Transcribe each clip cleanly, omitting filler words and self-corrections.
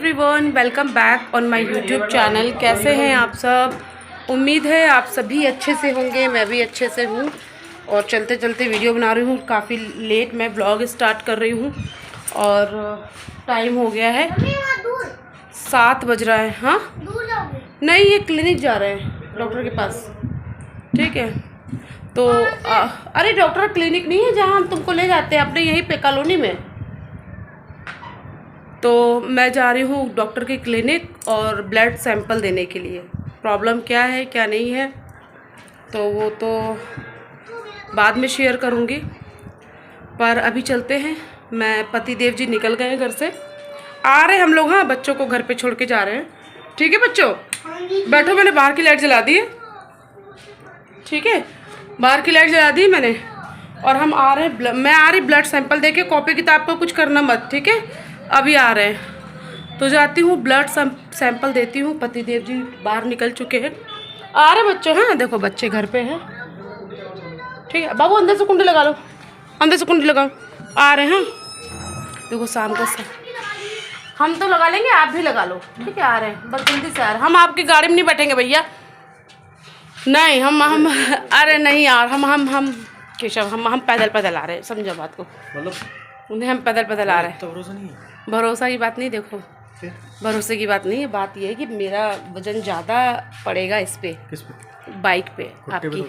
Everyone, welcome back on my YouTube channel. कैसे हैं आप सब? उम्मीद है आप सभी अच्छे से होंगे। मैं भी अच्छे से हूँ और चलते चलते वीडियो बना रही हूँ। काफ़ी लेट मैं ब्लॉग स्टार्ट कर रही हूँ और टाइम हो गया है 7 बज रहा है। हाँ नहीं, ये क्लिनिक जा रहे हैं डॉक्टर के पास। ठीक है, तो अरे डॉक्टर क्लिनिक नहीं है जहाँ हम तुमको ले जाते हैं, अपने यहीं पे कॉलोनी में। तो मैं जा रही हूँ डॉक्टर के क्लिनिक और ब्लड सैंपल देने के लिए। प्रॉब्लम क्या है क्या नहीं है तो वो तो बाद में शेयर करूँगी, पर अभी चलते हैं। मैं पति देव जी निकल गए हैं घर से, आ रहे हम लोग। हाँ, बच्चों को घर पे छोड़ के जा रहे हैं। ठीक है बच्चों, बैठो। मैंने बाहर की लाइट जला दी है। ठीक है, बाहर की लाइट जला दी मैंने और हम आ रहे हैं। मैं आ रही ब्लड सैंपल दे के। कॉपी किताब को कुछ करना मत, ठीक है? अभी आ रहे हैं तो जाती हूँ, ब्लड सैंपल देती हूँ। पतिदेव जी बाहर निकल चुके हैं। आ रहे बच्चों। हाँ देखो, बच्चे घर पे हैं। ठीक है बाबू, अंदर से कुंडी लगा लो, अंदर से कुंडी लगाओ। आ रहे हैं। देखो शाम को हम तो लगा लेंगे, आप भी लगा लो। ठीक है, आ रहे हैं, बस जल्दी से आ रहे हैं। हम आपकी गाड़ी में नहीं बैठेंगे भैया, नहीं। हम अरे नहीं यार, हम केशव, हम पैदल आ रहे हैं। समझो बात को, मतलब उन्हें हम पैदल आ रहे हैं। तो भरोसा नहीं है? भरोसा की बात नहीं, देखो भरोसे की बात नहीं है। बात यह है कि मेरा वजन ज़्यादा पड़ेगा इस पे। किस पे? बाइक पे। आपकी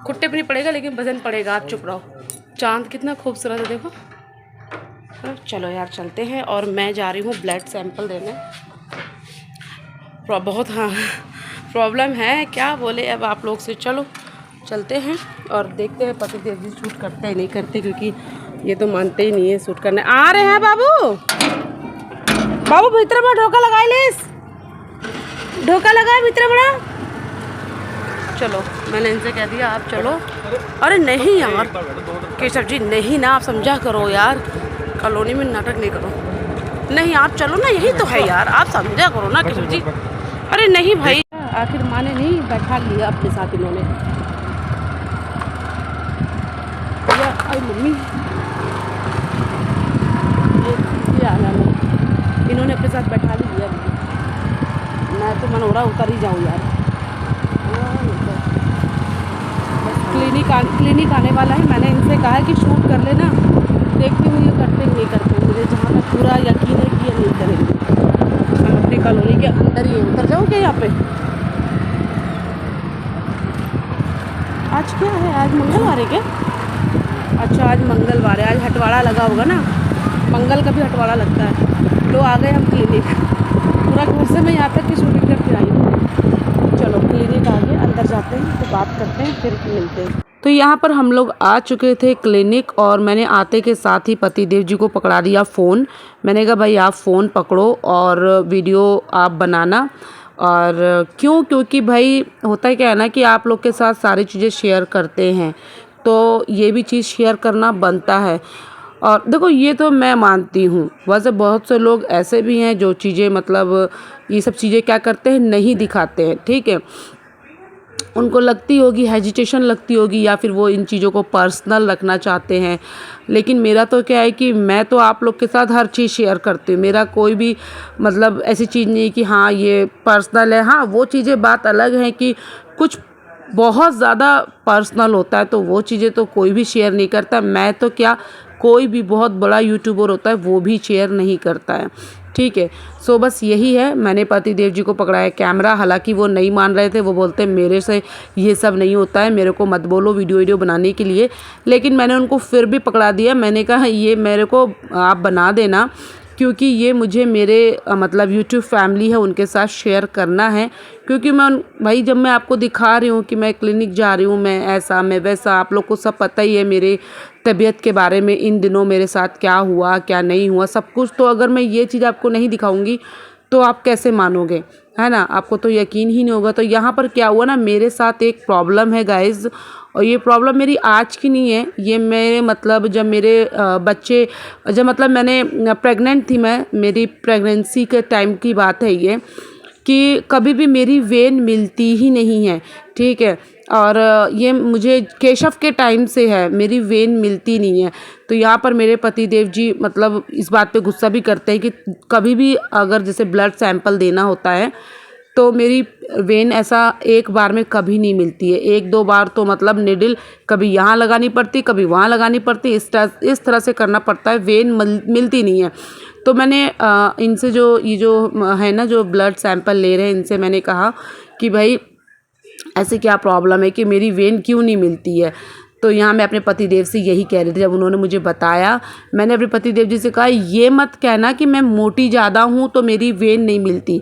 खुट्टे पे नहीं पड़ेगा, लेकिन वजन पड़ेगा। आप चुप रहो। चांद कितना खूबसूरत है, देखो। चलो यार चलते हैं। और मैं जा रही हूँ ब्लड सैंपल देने। बहुत हाँ प्रॉब्लम है, क्या बोले अब आप लोग से। चलो चलते हैं और देखते हैं पतिदेव जी शूट करते हैं नहीं करते, क्योंकि ये तो मानते ही नहीं है शूट करने। आ रहे हैं बाबू, बाबू भीतर में ढोका लगाए लेस, ढोका लगाए भीतर बड़ा। चलो मैंने इनसे कह दिया आप चलो। अरे नहीं यार केशव जी, नहीं ना, आप समझा करो यार, कॉलोनी में नाटक नहीं करो। नहीं आप चलो ना, यही तो है यार, आप समझा करो ना केशव जी। अरे नहीं भाई, आखिर माने नहीं, बैठा लिया अपने साथ इन्होंने। अरे मम्मी, ये आना इन्होंने अपने साथ बैठा लिया। मैं तो मन हो रहा उतर ही जाऊँ यार। बस क्लिनिक आने वाला है। मैंने इनसे कहा है कि शूट कर लेना, देखती हूँ ये करते नहीं करते। मुझे जहाँ तक पूरा यकीन है कि ये नहीं करेंगे। हम अपनी कॉलोनी के अंदर ही उतर जाओ क्या यहाँ पे? आज क्या है? आज मंगलवार है क्या? अच्छा आज मंगलवार है, आज हटवाड़ा लगा होगा ना। मंगल का भी हटवाड़ा लगता है। तो आ गए हम क्लिनिक। पूरा घर से मैं यहाँ तक की शूटिंग करके आई हूँ। चलो क्लिनिक आ गए, अंदर जाते हैं तो बात करते हैं, फिर मिलते हैं। तो यहाँ पर हम लोग आ चुके थे क्लिनिक और मैंने आते के साथ ही पतिदेव जी को पकड़ा दिया फ़ोन। मैंने कहा भाई आप फ़ोन पकड़ो और वीडियो आप बनाना। और क्यों? क्योंकि भाई होता क्या है ना कि आप लोग के साथ सारी चीज़ें शेयर करते हैं, तो ये भी चीज़ शेयर करना बनता है। और देखो ये तो मैं मानती हूँ, वैसे बहुत से लोग ऐसे भी हैं जो चीज़ें मतलब ये सब चीज़ें क्या करते हैं, नहीं दिखाते हैं। ठीक है, उनको लगती होगी, हेजिटेशन लगती होगी, या फिर वो इन चीज़ों को पर्सनल रखना चाहते हैं। लेकिन मेरा तो क्या है कि मैं तो आप लोग के साथ हर चीज़ शेयर करती हूँ। मेरा कोई भी मतलब ऐसी चीज़ नहीं कि हाँ ये पर्सनल है। हाँ वो चीज़ें बात अलग है कि कुछ बहुत ज़्यादा पर्सनल होता है, तो वो चीज़ें तो कोई भी शेयर नहीं करता। मैं तो क्या, कोई भी बहुत बड़ा यूट्यूबर होता है वो भी शेयर नहीं करता है। ठीक है, सो बस यही है। मैंने पतिदेव जी को पकड़ाया कैमरा, हालांकि वो नहीं मान रहे थे। वो बोलते मेरे से ये सब नहीं होता है, मेरे को मत बोलो वीडियो बनाने के लिए। लेकिन मैंने उनको फिर भी पकड़ा दिया। मैंने कहा ये मेरे को आप बना देना, क्योंकि ये मुझे मेरे मतलब यूट्यूब फैमिली है उनके साथ शेयर करना है। क्योंकि मैं भाई जब मैं आपको दिखा रही हूँ कि मैं क्लिनिक जा रही हूँ, मैं ऐसा मैं वैसा, आप लोग को सब पता ही है मेरे तबीयत के बारे में, इन दिनों मेरे साथ क्या हुआ क्या नहीं हुआ सब कुछ। तो अगर मैं ये चीज़ आपको नहीं दिखाऊंगी तो आप कैसे मानोगे, है ना? आपको तो यकीन ही नहीं होगा। तो यहाँ पर क्या हुआ ना, मेरे साथ एक प्रॉब्लम है गाइज़, और ये प्रॉब्लम मेरी आज की नहीं है। ये मेरे मतलब जब मेरे बच्चे, जब मतलब मैंने प्रेग्नेंट थी मैं, मेरी प्रेगनेंसी के टाइम की बात है ये, कि कभी भी मेरी वेन मिलती ही नहीं है। ठीक है, और ये मुझे केशव के टाइम से है, मेरी वेन मिलती नहीं है। तो यहाँ पर मेरे पति देव जी मतलब इस बात पे गुस्सा भी करते हैं कि कभी भी अगर जैसे ब्लड सैंपल देना होता है तो मेरी वेन ऐसा एक बार में कभी नहीं मिलती है, एक दो बार तो मतलब निडल कभी यहाँ लगानी पड़ती, कभी वहाँ लगानी पड़ती, इस तरह से करना पड़ता है, वेन मिलती नहीं है। तो मैंने इनसे जो ये जो है ना जो ब्लड सैंपल ले रहे हैं, इनसे मैंने कहा कि भाई ऐसे क्या प्रॉब्लम है कि मेरी वेन क्यों नहीं मिलती है। तो यहाँ मैं अपने पतिदेव से यही कह रही थी, जब उन्होंने मुझे बताया, मैंने अपने पतिदेव जी से कहा ये मत कहना कि मैं मोटी ज़्यादा हूँ तो मेरी वेन नहीं मिलती।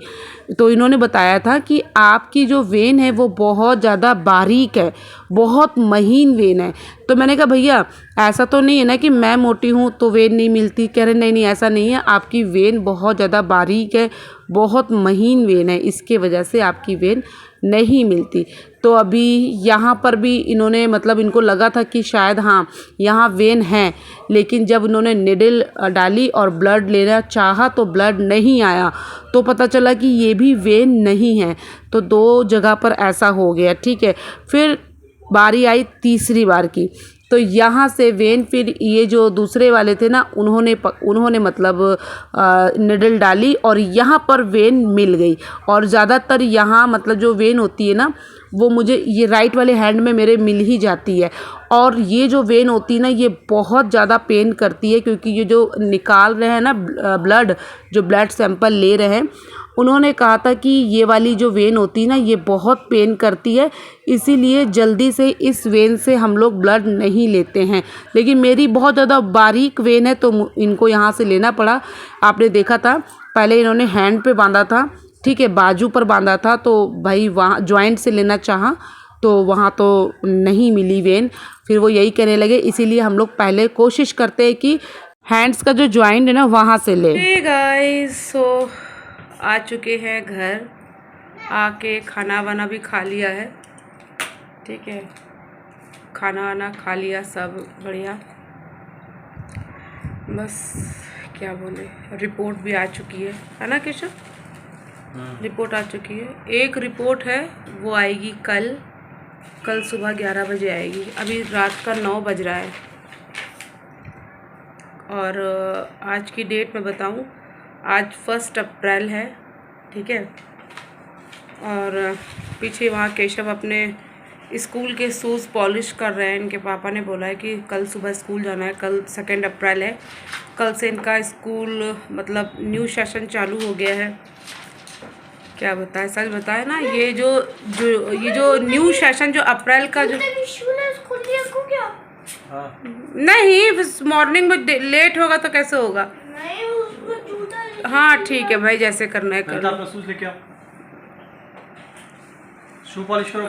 तो इन्होंने बताया था कि आपकी जो वेन है वो बहुत ज़्यादा बारीक है, बहुत महीन वेन है। तो मैंने कहा भैया ऐसा तो नहीं है ना कि मैं मोटी हूँ तो वेन नहीं मिलती। कह रहे नहीं नहीं ऐसा नहीं है, आपकी वेन बहुत ज़्यादा बारीक है, बहुत महीन वेन है, इसके वजह से आपकी वेन नहीं मिलती। तो अभी यहाँ पर भी इन्होंने मतलब इनको लगा था कि शायद हाँ यहाँ वेन है, लेकिन जब इन्होंने निडल डाली और ब्लड लेना चाहा तो ब्लड नहीं आया, तो पता चला कि ये भी वेन नहीं है। तो 2 जगह पर ऐसा हो गया, ठीक है। फिर बारी आई तीसरी बार की, तो यहाँ से वेन फिर ये जो दूसरे वाले थे ना उन्होंने मतलब निडल डाली और यहाँ पर वेन मिल गई। और ज़्यादातर यहाँ मतलब जो वेन होती है ना वो मुझे ये राइट वाले हैंड में मेरे मिल ही जाती है। और ये जो वेन होती है ना ये बहुत ज़्यादा पेन करती है, क्योंकि ये जो निकाल रहे हैं ना ब्लड, जो ब्लड सैंपल ले रहे हैं, उन्होंने कहा था कि ये वाली जो वेन होती है ना ये बहुत पेन करती है, इसीलिए जल्दी से इस वेन से हम लोग ब्लड नहीं लेते हैं। लेकिन मेरी बहुत ज़्यादा बारीक वेन है तो इनको यहाँ से लेना पड़ा। आपने देखा था पहले इन्होंने हैंड पे बांधा था, ठीक है, बाजू पर बांधा था, तो भाई वहाँ जॉइंट से लेना चाहा तो वहाँ तो नहीं मिली वेन। फिर वो यही कहने लगे, इसीलिए हम लोग पहले कोशिश करते हैं कि हैंड्स का जो जॉइंट है ना वहाँ से ले। हे गाइस, सो आ चुके हैं घर, आके खाना वाना भी खा लिया है, ठीक है, खाना वाना खा लिया, सब बढ़िया। बस क्या बोले, रिपोर्ट भी आ चुकी है ना केशव? रिपोर्ट आ चुकी है। एक रिपोर्ट है वो आएगी कल सुबह 11 बजे आएगी। अभी रात का 9 बज रहा है और आज की डेट मैं बताऊं, आज 1 अप्रैल है, ठीक है। और पीछे वहाँ केशव अपने स्कूल के शूज़ पॉलिश कर रहे हैं। इनके पापा ने बोला है कि कल सुबह स्कूल जाना है, कल 2 अप्रैल है, कल से इनका स्कूल मतलब न्यू सेशन चालू हो गया है। क्या बताए, सच बताए ना, ये जो न्यू सेशन जो अप्रैल का जो नहीं मॉर्निंग में लेट होगा तो कैसे होगा? हाँ ठीक है भाई, जैसे करना है कर। शू पॉलिश करो,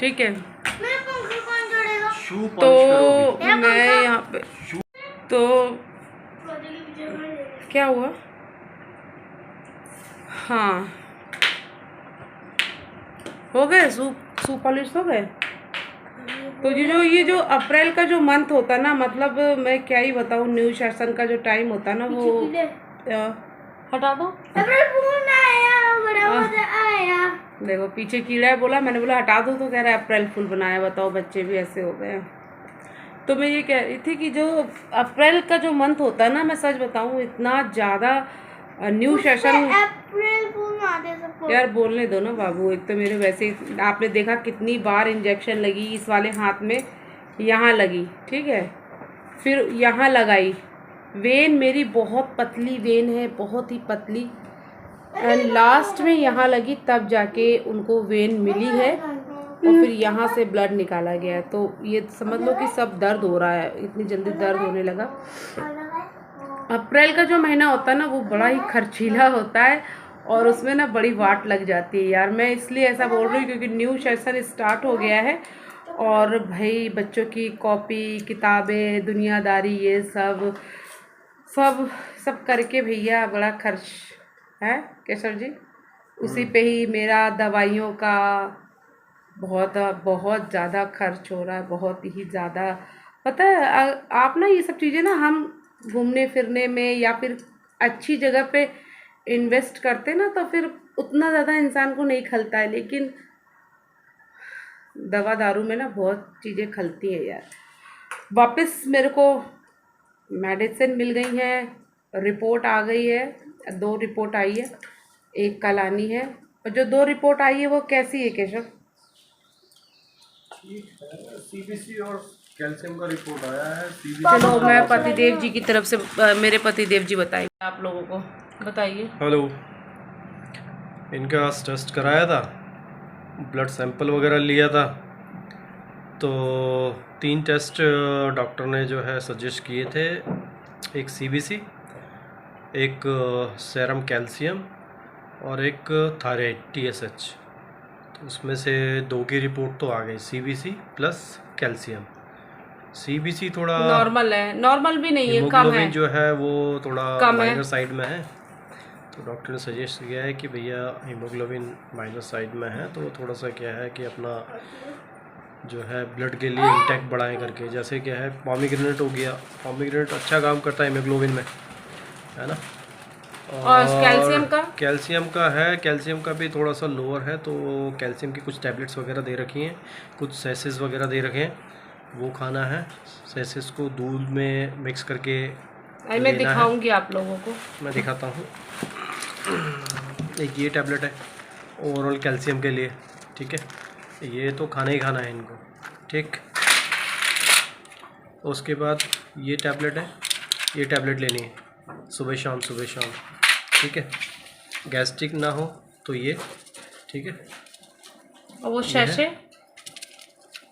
ठीक है। तो मैं यहाँ पे तो क्या हुआ, हाँ हो गए, शू पॉलिश हो गए। तो ये जो अप्रैल का जो मंथ होता ना, मतलब मैं क्या ही बताऊँ, न्यू सेशन का जो टाइम होता ना वो हटा दो। देखो पीछे कीड़ा है, बोला, मैंने बोला हटा दो तो कह रहा है अप्रैल फुल बनाया। बताओ, बच्चे भी ऐसे हो गए। तो मैं ये कह रही थी कि जो अप्रैल का जो मंथ होता है ना, मैं सच बताऊँ इतना ज़्यादा न्यू सेशन, यार बोलने दो ना बाबू। एक तो मेरे वैसे ही आपने देखा कितनी बार इंजेक्शन लगी, इस वाले हाथ में यहाँ लगी, ठीक है, फिर यहाँ लगाई। वेन मेरी बहुत पतली वेन है, बहुत ही पतली, एंड लास्ट में यहाँ लगी, तब जाके उनको वेन मिली है और फिर यहाँ से ब्लड निकाला गया है। तो ये समझ लो कि सब दर्द हो रहा है, इतनी जल्दी दर्द होने लगा। अप्रैल का जो महीना होता है ना वो बड़ा ही खर्चीला होता है और उसमें ना बड़ी वाट लग जाती है यार। मैं इसलिए ऐसा बोल रही हूँ क्योंकि न्यू सेशन स्टार्ट हो गया है और भाई बच्चों की कॉपी, किताबें, दुनियादारी, ये सब सब सब करके भैया बड़ा खर्च है केशव जी। उसी पे ही मेरा दवाइयों का बहुत ज़्यादा खर्च हो रहा है, बहुत ही ज़्यादा। पता है आप ना, ये सब चीज़ें ना हम घूमने फिरने में या फिर अच्छी जगह पे इन्वेस्ट करते ना तो फिर उतना ज़्यादा इंसान को नहीं खलता है, लेकिन दवा दारू में ना बहुत चीज़ें खलती हैं यार। वापस मेरे को मेडिसिन मिल गई है, रिपोर्ट आ गई है, 2 रिपोर्ट आई है, एक कल आनी है। और जो 2 रिपोर्ट आई है वो कैसी है केशव? सीबीसी और कैल्शियम का रिपोर्ट आया है। चलो मैं पतिदेव जी की तरफ से मेरे पतिदेव जी बताइए आप लोगों को, बताइए। हेलो, इनका टेस्ट कराया था, ब्लड सैंपल वगैरह लिया था, तो 3 टेस्ट डॉक्टर ने जो है सजेस्ट किए थे। एक सीबीसी, एक सेरम कैल्शियम और एक थायराइड टीएसएच। तो उसमें से 2 की रिपोर्ट तो आ गई, सीबीसी प्लस कैल्शियम। सीबीसी थोड़ा नॉर्मल है, नॉर्मल भी नहीं है, कम है, हीमोग्लोबिन जो है वो थोड़ा कम है। माइनर साइड में है। तो डॉक्टर ने सजेस्ट किया है कि भैया हीमोग्लोबिन माइनर साइड में है, तो थोड़ा सा क्या है कि अपना जो है ब्लड के लिए इंटेक्ट बढ़ाएं करके। जैसे क्या है पोमीग्रेनेट हो गया, पोमीग्रेनेट अच्छा काम करता है हीमोग्लोबिन में, है ना। और कैल्शियम का? कैल्शियम का है, कैल्शियम का भी थोड़ा सा लोअर है, तो कैल्शियम की कुछ टैबलेट्स वगैरह दे रखी हैं, कुछ सेसेस वगैरह दे रखे हैं, वो खाना है। सेसेस को दूध में मिक्स करके मैं दिखाऊंगी आप लोगों को, मैं दिखाता हूँ। एक ये टैबलेट है ओवरऑल कैल्शियम के लिए, ठीक है। ये तो खाना ही खाना है इनको, ठीक। उसके बाद ये टैबलेट है, ये टैबलेट लेनी है सुबह शाम, सुबह शाम, ठीक है। गैस्ट्रिक ना हो तो ये, ठीक है। और वो शैशे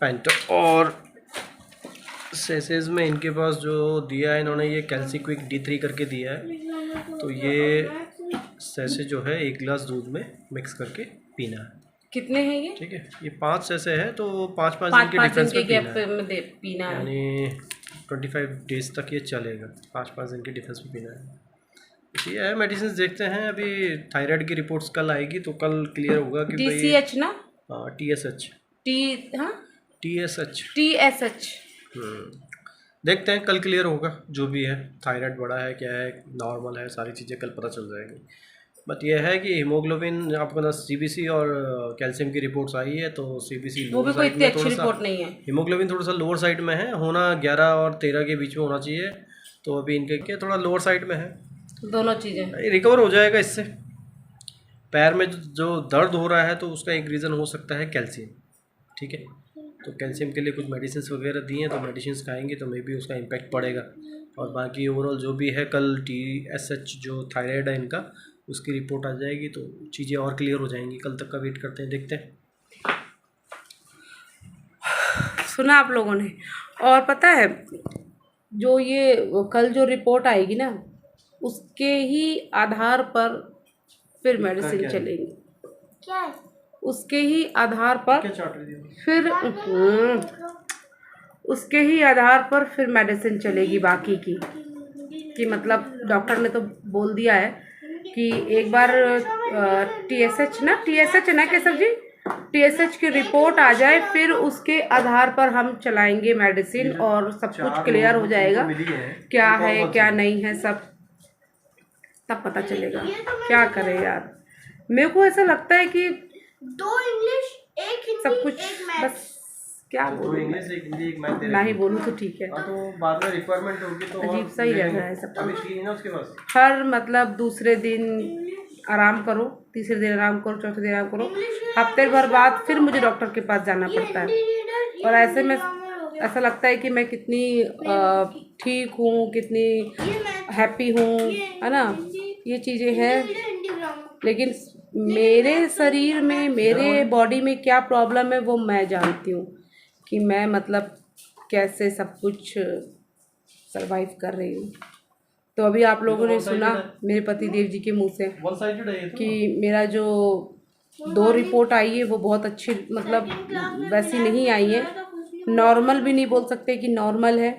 पेंटो और सेसेस में इनके पास जो दिया है इन्होंने, ये कैल्सीक्विक D3 करके दिया है। तो ये सेसे जो है 1 गिलास दूध में मिक्स करके पीना है। कितने हैं ये? ठीक है, ये 5 सेसे है, तो 5-5 दिन के 5 डिफरेंस दिन में के पीना गैप है, में पीना है, यानी 25 डेज तक ये चलेगा। 5-5 दिन के डिफरेंस में पीना है। ये है मेडिसिन। देखते हैं, अभी थायराइड की रिपोर्ट्स कल आएगी, तो कल क्लियर होगा कि भाई TCH ना, TSH हाँ TSH TSH। देखते हैं कल क्लियर होगा जो भी है, थायराइड बढ़ा है क्या है, नॉर्मल है, सारी चीज़ें कल पता चल जाएगी। बट यह है कि हीमोग्लोबिन आपके पास सीबीसी और कैल्शियम की रिपोर्ट्स आई है, तो सीबीसी वो भी कोई इतनी अच्छी रिपोर्ट नहीं है। हीमोग्लोबिन थोड़ा सा लोअर साइड में है, होना 11 और 13 के बीच में होना चाहिए, तो अभी इनके क्या थोड़ा लोअर साइड में है। दोनों चीज़ें रिकवर हो जाएगा इससे। पैर में जो दर्द हो रहा है, तो उसका एक रीज़न हो सकता है कैल्शियम, ठीक है। तो कैल्शियम के लिए कुछ मेडिसिन वगैरह दिए हैं, तो मेडिसिन खाएंगे तो मे बी उसका इम्पैक्ट पड़ेगा। और बाकी ओवरऑल जो भी है, कल TSH जो थायराइड है इनका, उसकी रिपोर्ट आ जाएगी, तो चीज़ें और क्लियर हो जाएंगी। कल तक का वेट करते हैं, देखते हैं। सुना आप लोगों ने। और पता है जो ये कल जो रिपोर्ट आएगी ना, उसके ही आधार पर फिर मेडिसिन चलेंगी, क्या है? उसके ही आधार पर क्या चाट रही थी? फिर उसके ही आधार पर फिर मेडिसिन चलेगी बाकी की। कि मतलब डॉक्टर ने तो बोल दिया है कि एक बार TSH है ना केशव जी, TSH की रिपोर्ट आ जाए, फिर उसके आधार पर हम चलाएंगे मेडिसिन, और सब कुछ क्लियर हो जाएगा क्या है क्या नहीं है, सब तब पता चलेगा। क्या करें यार, मेरे को ऐसा लगता है कि 2 इंग्लिश, 1 हिंदी, सब कुछ 1 मैथ। बस क्या बोलूं, इंग्लिश, एक हिंदी, एक मैथ। नहीं बोलूं तो ठीक है। तो बाद में रिक्वायरमेंट होगी तो अजीब सा ही लग रहा है सब अभी कुछ। 3 है ना उसके पास। हर मतलब दूसरे दिन आराम करो, तीसरे दिन आराम करो, चौथे दिन आराम करो, हफ्ते भर बाद फिर मुझे डॉक्टर के पास जाना पड़ता है। और ऐसे में ऐसा लगता है कि मैं कितनी ठीक हूँ, कितनी हैप्पी हूँ, है ना, ये चीज़ें हैं। लेकिन मेरे शरीर में, मेरे बॉडी में क्या प्रॉब्लम है वो मैं जानती हूँ, कि मैं मतलब कैसे सब कुछ सरवाइव कर रही हूँ। तो अभी आप लोगों ने सुना मेरे पति देव जी के मुंह से वन साइडेड है ये तो। कि मेरा जो 2 रिपोर्ट आई है वो बहुत अच्छी, मतलब वैसी नहीं आई है। नॉर्मल भी नहीं बोल सकते कि नॉर्मल है,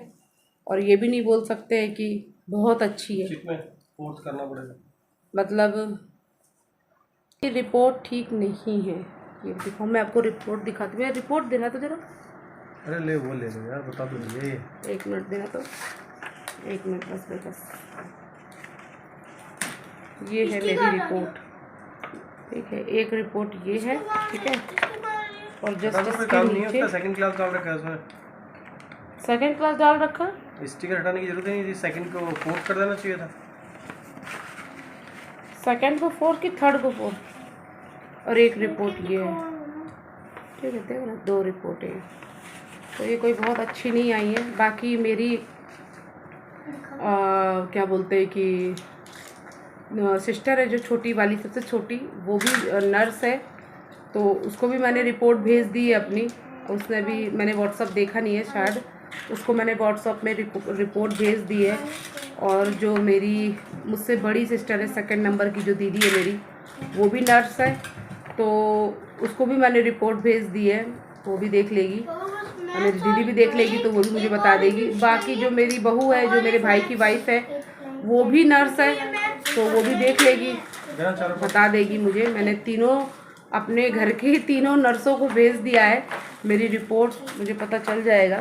और ये भी नहीं बोल सकते हैं कि बहुत अच्छी है। चिप में फोर्थ करना पड़ेगा। मतलब ये रिपोर्ट ठीक नहीं है। ये देखो, मैं आपको रिपोर्ट दिखाती हूँ, रिपोर्ट देना तो जरा, अरे ले वो ले लो यार, बता तो दिए ये। 1 मिनट देना तो, 1 मिनट बस। ये है मेरी रिपोर्ट, ठीक है, एक रिपोर्ट ये है, ठीक है, और जस्ट हटाना कोई इसके काम नहीं है नीचे उसका, सेकंड क्लास डाल रखा है उसमें। सेकंड क्लास डाल रखा। स्टिकर हटाने की जरूरत ही नहीं थी, सेकंड को फोर्थ कर देना चाहिए था। सेकंड को 4 की थर्ड को 4 और एक रिपोर्ट ये है, ठीक है, देखो ना 2 रिपोर्ट है। तो ये कोई बहुत अच्छी नहीं आई है। बाकी मेरी क्या बोलते हैं कि सिस्टर है जो छोटी वाली, सबसे छोटी, वो भी नर्स है, तो उसको भी मैंने रिपोर्ट भेज दी है अपनी। उसने भी, मैंने व्हाट्सअप देखा नहीं है शायद, उसको मैंने व्हाट्सअप में रिपोर्ट भेज दी है। और जो मेरी मुझसे बड़ी सिस्टर है, सेकंड नंबर की जो दीदी है मेरी, वो भी नर्स है, तो उसको भी मैंने रिपोर्ट भेज दी है, वो भी देख लेगी। और मेरी दीदी भी देख लेगी तो वो भी मुझे बता देगी। बाकी जो मेरी बहू है, जो मेरे भाई की वाइफ है, वो भी नर्स है, तो वो भी देख लेगी, बता देगी मुझे। मैंने तीनों अपने घर की तीनों नर्सों को भेज दिया है, मेरी रिपोर्ट मुझे पता चल जाएगा।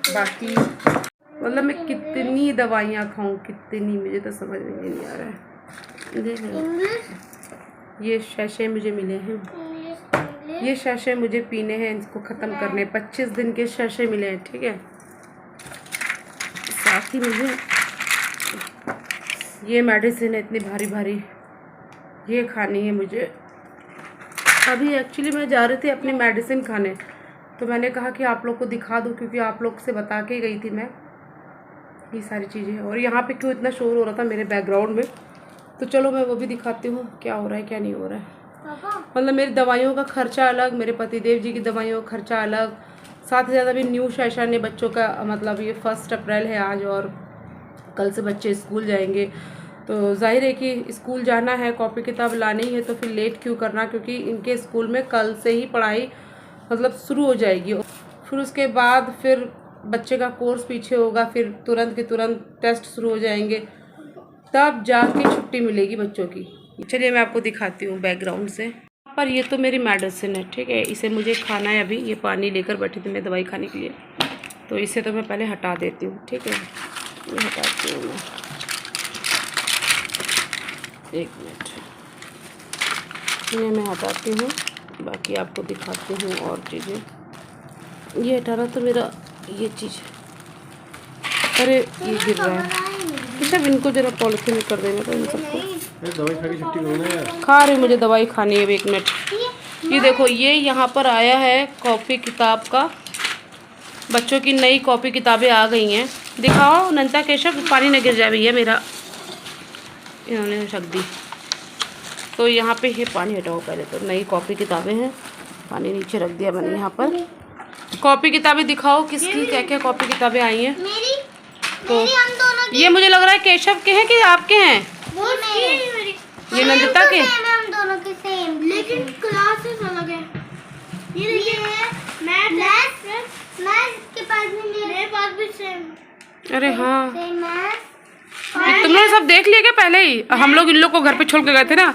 बाकी मतलब मैं कितनी दवाइयाँ खाऊं, कितनी, मुझे तो समझ में नहीं आ रहा है। देख ये शैशे मुझे मिले हैं, ये शैशे मुझे पीने हैं, इसको ख़त्म करने 25 दिन के शैशे मिले हैं, ठीक है। साथ ही मुझे ये मेडिसिन है इतनी भारी भारी, ये खानी है मुझे। अभी एक्चुअली मैं जा रही थी अपनी मेडिसिन खाने, तो मैंने कहा कि आप लोग को दिखा दूँ, क्योंकि आप लोग से बता के गई थी मैं ये सारी चीज़ें। और यहाँ पे क्यों इतना शोर हो रहा था मेरे बैकग्राउंड में, तो चलो मैं वो भी दिखाती हूँ क्या हो रहा है क्या नहीं हो रहा है। मतलब मेरी दवाइयों का खर्चा अलग, मेरे पतिदेव जी की दवाइयों का खर्चा अलग, साथ ही साथ अभी न्यू सेशन है बच्चों का, मतलब ये 1 अप्रैल है आज, और कल से बच्चे स्कूल जाएंगे, तो जाहिर है कि स्कूल जाना है, कॉपी किताब लानी है, तो फिर लेट क्यों करना, क्योंकि इनके स्कूल में कल से ही पढ़ाई मतलब शुरू हो जाएगी। फिर उसके बाद फिर बच्चे का कोर्स पीछे होगा, फिर तुरंत के तुरंत टेस्ट शुरू हो जाएंगे, तब जाके छुट्टी मिलेगी बच्चों की। चलिए मैं आपको दिखाती हूँ बैकग्राउंड से। पर ये तो मेरी मेडिसिन है, ठीक है, इसे मुझे खाना है। अभी ये पानी लेकर बैठी थी मैं दवाई खाने के लिए, तो इसे तो मैं पहले हटा देती हूँ, ठीक है, ये हटाती हूँ मैं, 1 मिनट, ये मैं हटाती हूँ, बाकी आपको दिखाती हूँ और चीज़ें। ये हटाना तो मेरा ये चीज़, अरे ये गिर रहा है, सब इनको जरा पॉलिथीन में कर देना तो इन सबको। दवाई खा के छुट्टी करो ना यार। खा रही, मुझे दवाई खानी है। 1 मिनट, ये देखो, ये यहाँ पर आया है कॉपी किताब का, बच्चों की नई कॉपी किताबें आ गई हैं। दिखाओ नंता केशव, पानी न गिर जाए भैया मेरा, इन्होंने रख दी। तो यहाँ पे ये पानी हटाओ पहले, तो नई कॉपी किताबें हैं, पानी नीचे रख दिया मैंने। यहाँ पर कॉपी किताबें दिखाओ किसकी क्या क्या कॉपी किताबें आई हैं। तो ये मुझे लग रहा है केशव के हैं कि आपके हैं? ये नंदिता के? हम दोनों के सेम, लेकिन क्लासेस अलग है। ये देखिए मैथ्स के पास भी, मेरे पास भी सेम। अरे हाँ, सेम मैथ्स। ये तुम लोग सब देख लिए क्या पहले ही? हम लोग इन लोग को घर पे छोड़ के गए थे ना।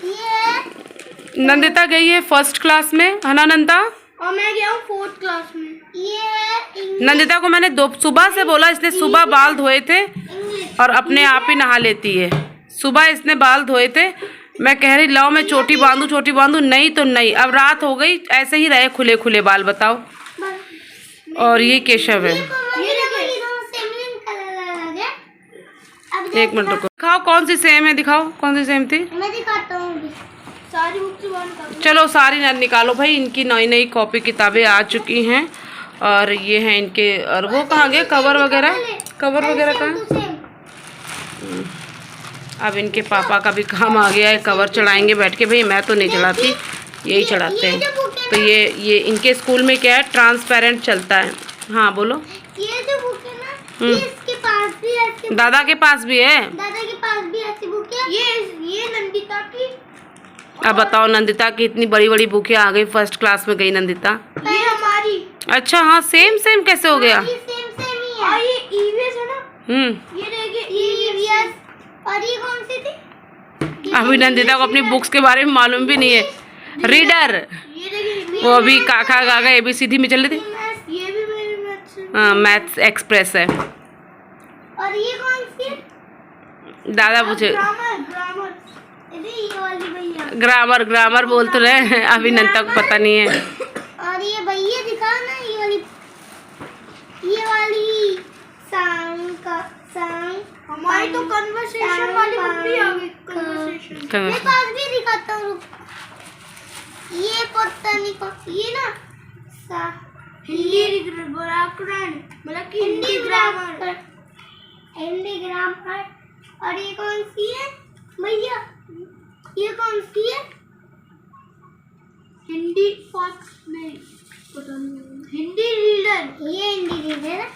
ये नंदिता गई है 1st क्लास में, है ना नंदिता? और मैं गया हूँ 4th क्लास में। ये नंदिता को मैंने सुबह से बोला, इसने सुबह बाल धोए थे इंग्लिश। और अपने आप ही नहा लेती है। सुबह इसने बाल धोए थे, मैं कह रही लाओ मैं चोटी बांधूं, नहीं तो नहीं। अब रात हो गई, ऐसे ही रहे खुले खुले बाल, बताओ। और ये केशव है। ये देखो, दोनों सेम कलर अलग है। अब 1 मिनट रुको, दिखाओ कौन सी सेम है, दिखाओ कौन सी सेम थी। मैं दिखाता हूँ अभी। सारी बुक्स बंद कर। चलो सारी ना निकालो भाई, इनकी नई नई कॉपी किताबें आ चुकी हैं। और ये हैं इनके, और वो कहाँ गए कवर वगैरह कहाँ? अब इनके पापा का भी काम आ गया है, कवर चढ़ाएंगे बैठ के। भाई मैं तो नहीं चढ़ाती, यही चढ़ाते हैं। तो ये इनके स्कूल में क्या है, ट्रांसपेरेंट चलता है। हाँ बोलो। ये जो बुक है ना, ये इसके पास भी है, दादा के पास भी है, दादा के पास भी ऐसी बुक है। ये नंदिता की। अब बताओ, नंदिता की इतनी बड़ी बड़ी बुकें आ गई, 1st क्लास में गई नंदिता। ये हमारी। अच्छा हाँ, सेम कैसे हो गया? ये सेम ही है। और ये ईवीएस है ना। ये देखिए, ये ईवीएस। और ये कौन सी थी? अभी नंदिता को अपनी बुक्स के बारे में मालूम भी नहीं है। रीडर, ये देखिए, वो अभी काका ABCD में चल रही थी। ये भी मेरी मैथ्स है। हाँ, मैथ्स एक्सप्रेस है। और ये कौन सी है? दादा पूछे ग्रामर। ये वाली भैया। ग्रामर बोल तो रहे हैं, अभी नंदिता को पता नहीं है। हमारी तो कन्वर्सेशन वाली बुक भी आ गई। कन्वर्सेशन मेरे पास भी दिखाता हूँ। ये पता नहीं कौन, ये ना हिंदी व्याकरण मतलब कि हिंदी ग्रामर, हिंदी ग्रामर। और ये कौन सी है भैया? ये कौन सी है? हिंदी फॉक्स में पता नहीं, हिंदी रीडर। ये हिंदी रीडर है।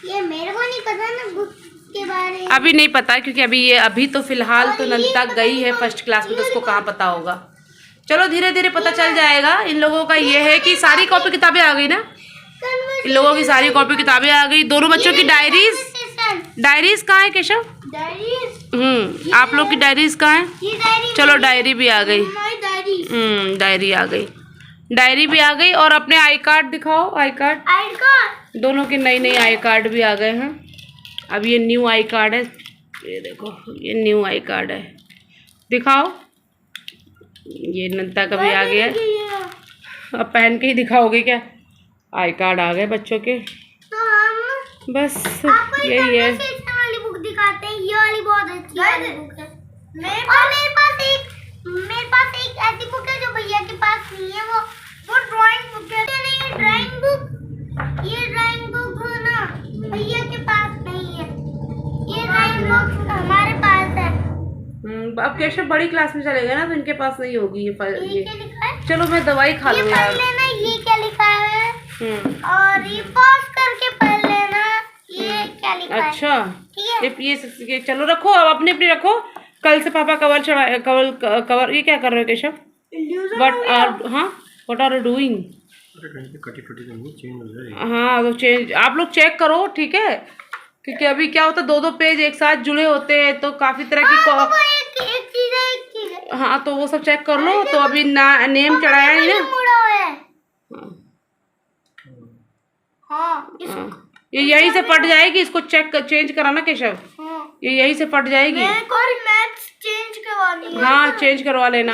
ये मेरे को नहीं पता ना बुक के बारे में। अभी नहीं पता क्योंकि अभी तो फिलहाल तो नंदिता गई है फर्स्ट क्लास में, तो उसको कहाँ पता होगा। चलो धीरे धीरे पता चल जाएगा। इन लोगों का ये है कि सारी कॉपी किताबें आ गई ना, इन लोगों की सारी कॉपी किताबें आ गई। दोनों बच्चों की डायरीज कहाँ है केशव? आप लोग की डायरीज कहाँ है? चलो डायरी भी आ गई। डायरी आ गई, डायरी भी आ गई। और अपने आई कार्ड दिखाओ। आई कार्ड दोनों के नई नई आई कार्ड भी आ गए हैं। अब ये न्यू आई कार्ड है, ये देखो ये न्यू आई कार्ड है, दिखाओ। ये नंदिता का भी आ गया है। अब पहन के ही दिखाओगे क्या? आई कार्ड आ गए बच्चों के। तो हम बस यही है। वाली बुक दिखाते हैं। ये वाली बहुत अच्छी वाली बुक है। मेरे पास एक ऐसी बुक है जो भैया के पास नहीं है। वो ड्राइंग बुक है। नहीं ड्राइंग बुक, ये ड्राइंग बुक ना भैया के पास नहीं है। ये ड्राइंग बुक हमारे पास है। अब केशव बड़ी क्लास में चलेगा ना, तो इनके पास नहीं होगी ये क्या लिखा है? चलो मैं दवाई खा लूँ यार। ये क्या लिखा है? और ये पॉज करके पढ़ लेना। ये क्या लिखा है? अच्छा ठीक है। ये चलो रखो, अब अपने अपनी रखो। कल से पापा कवर चढ़ा कवर। ये क्या कर रहे हो Keshav? What are you doing? हाँ तो चेंज आप लोग चेक करो, ठीक है? क्योंकि अभी क्या होता है, दो दो पेज एक साथ जुड़े होते हैं तो काफी तरह की एक चीज है। हाँ तो वो सब चेक कर लो। तो अभी नेम चढ़ाया है ना। हाँ ये यहीं से फट जाएगी, इसको चेंज कराना केशव। ये यहीं से फट जाएगी। चेंज करवानी है। हाँ चेंज करवा लेना।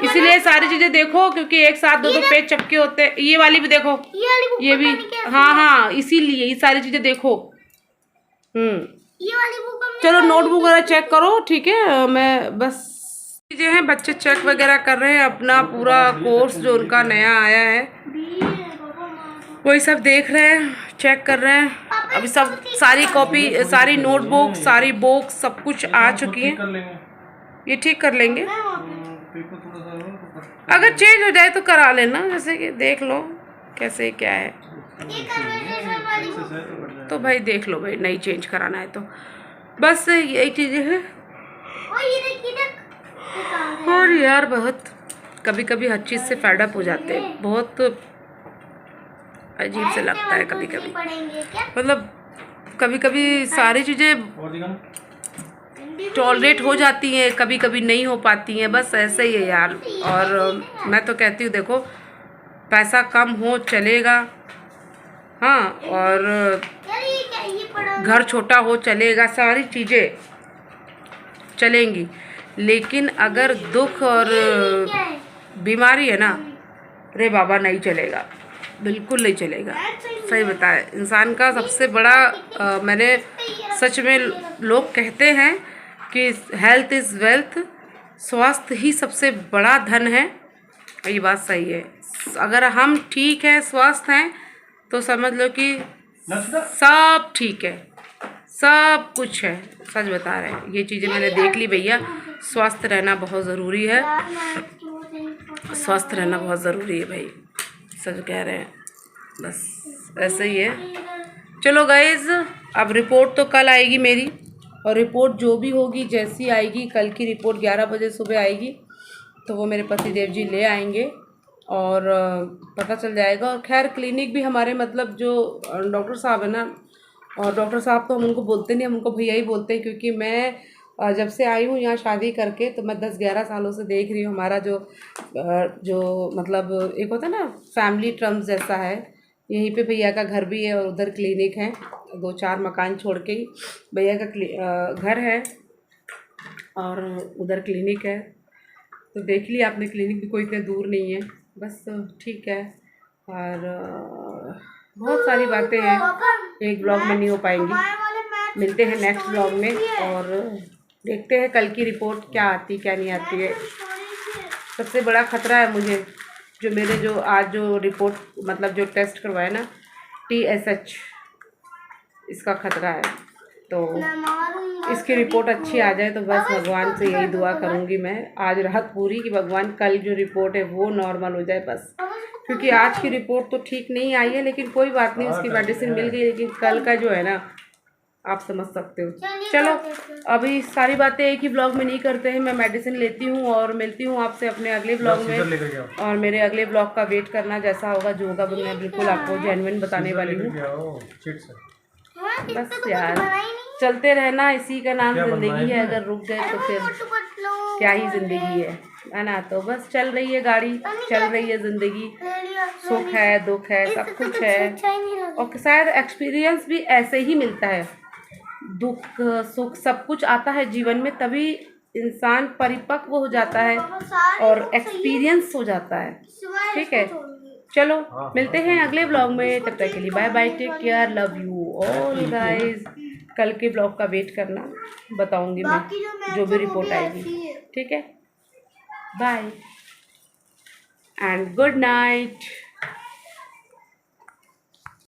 इसीलिए सारी चीजें देखो, क्योंकि एक साथ दो दो पेज चपके होते हैं। ये वाली भी देखो, ये भी। हाँ इसीलिए ये सारी चीजें देखो। ये वाली बुक चलो नोटबुक वगैरह चेक करो, ठीक है? मैं बस चीजें हैं, बच्चे चेक वगैरह कर रहे हैं अपना पूरा कोर्स जो उनका नया आया है, वही सब देख रहे हैं, चेक कर रहे हैं। अभी सब सारी कॉपी, सारी नोटबुक, सारी बुक सब कुछ आ चुकी है। ये ठीक कर लेंगे। अगर चेंज हो जाए तो करा लेना, जैसे कि देख लो कैसे क्या है। तो भाई देख लो भाई, नहीं चेंज कराना है तो बस यही चीज़ें हैं। और यार बहुत कभी कभी हर चीज़ से फेड अप हो जाते हैं, बहुत अजीब से लगता है कभी कभी। मतलब कभी कभी सारी चीज़ें टॉलरेट हो जाती हैं, कभी कभी नहीं हो पाती हैं, बस ऐसे ही है यार। और मैं तो कहती हूँ देखो, पैसा कम हो चलेगा, हाँ, और घर छोटा हो चलेगा, सारी चीज़ें चलेंगी। लेकिन अगर दुख और बीमारी है ना, रे बाबा नहीं चलेगा, बिल्कुल नहीं चलेगा। सही बताए, इंसान का सबसे बड़ा मैंने सच में लोग कहते हैं कि हेल्थ इज़ वेल्थ, स्वास्थ्य ही सबसे बड़ा धन है। ये बात सही है। अगर हम ठीक हैं, स्वस्थ हैं, तो समझ लो कि सब ठीक है, सब कुछ है। सच बता रहे हैं, ये चीज़ें मैंने देख ली भैया। स्वस्थ रहना बहुत ज़रूरी है, स्वस्थ रहना बहुत ज़रूरी है भाई, सच कह रहे हैं। बस ऐसे ही है। चलो गाइज़, अब रिपोर्ट तो कल आएगी मेरी, और रिपोर्ट जो भी होगी जैसी आएगी, कल की रिपोर्ट 11 बजे सुबह आएगी, तो वो मेरे पतिदेव जी ले आएंगे और पता चल जाएगा। और खैर क्लिनिक भी हमारे मतलब जो डॉक्टर साहब है ना, और डॉक्टर साहब तो हम उनको बोलते नहीं, हम उनको भैया ही बोलते हैं, क्योंकि मैं जब से आई हूँ यहाँ शादी करके, तो मैं 10-11 सालों से देख रही हूँ हमारा जो मतलब एक होता है ना फैमिली टर्म्स जैसा है। यहीं पे भैया का घर भी है और उधर क्लिनिक है, 2-4 मकान छोड़ के ही भैया का घर है और उधर क्लिनिक है। तो देख लिया आपने, क्लिनिक भी कोई इतने दूर नहीं है, बस ठीक है। और बहुत सारी बातें हैं, एक ब्लॉग में नहीं हो पाएंगी। मिलते हैं नेक्स्ट ब्लॉग में और देखते हैं कल की रिपोर्ट क्या आती क्या नहीं आती है। सबसे बड़ा खतरा है मुझे जो मेरे जो आज जो रिपोर्ट मतलब जो टेस्ट करवाए ना TSH, इसका खतरा है। तो इसकी रिपोर्ट अच्छी आ जाए तो बस भगवान से यही दुआ करूँगी मैं आज रात पूरी कि भगवान कल जो रिपोर्ट है वो नॉर्मल हो जाए बस, क्योंकि आज की रिपोर्ट तो ठीक नहीं आई है लेकिन कोई बात नहीं, उसकी मेडिसिन मिल गई, लेकिन कल का जो है ना आप समझ सकते हो। चलो अभी सारी बातें एक ही ब्लॉग में नहीं करते हैं, मैं मेडिसिन लेती हूँ और मिलती हूँ आपसे अपने अगले ब्लॉग में। और मेरे अगले ब्लॉग का वेट करना, जैसा होगा जो होगा मैं बिल्कुल आपको जेन्युइन बताने वाली हूँ। बस यार चलते रहना, इसी का नाम जिंदगी है, अगर रुक गए तो फिर क्या ही जिंदगी है ना। तो बस चल रही है गाड़ी, चल रही है जिंदगी, सुख है दुख है सब कुछ है। और शायद एक्सपीरियंस भी ऐसे ही मिलता है, दुख सुख सब कुछ आता है जीवन में, तभी इंसान परिपक्व हो जाता है और एक्सपीरियंस हो जाता है। ठीक है चलो मिलते हैं अगले ब्लॉग में, तब तक के लिए bye bye, take care, love you all guys. कल के ब्लॉग का वेट करना, बताऊंगी मैं जो भी रिपोर्ट आएगी। ठीक है बाय एंड गुड नाइट।